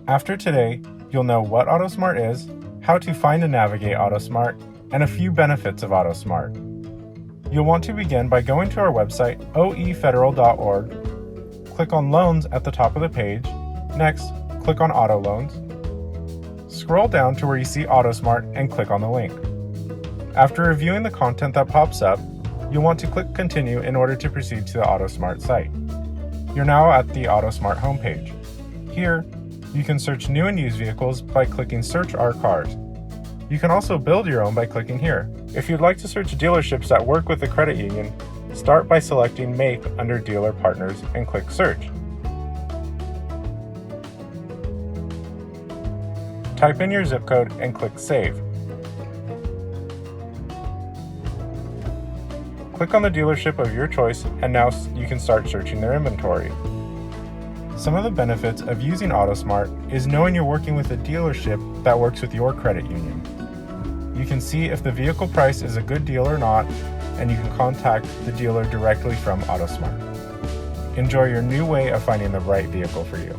After today, you'll know what AutoSMART is, how to find and navigate AutoSMART, and a few benefits of AutoSMART. You'll want to begin by going to our website, oefederal.org. Click on Loans at the top of the page. Next, click on Auto Loans. Scroll down to where you see AutoSMART and click on the link. After reviewing the content that pops up, you'll want to click Continue in order to proceed to the AutoSMART site. You're now at the AutoSMART homepage. Here, you can search new and used vehicles by clicking Search Our Cars. You can also build your own by clicking here. If you'd like to search dealerships that work with the credit union, start by selecting MAPE under Dealer Partners and click Search. Type in your zip code and click Save. Click on the dealership of your choice and now you can start searching their inventory. Some of the benefits of using AutoSMART is knowing you're working with a dealership that works with your credit union. You can see if the vehicle price is a good deal or not, and you can contact the dealer directly from AutoSMART. Enjoy your new way of finding the right vehicle for you.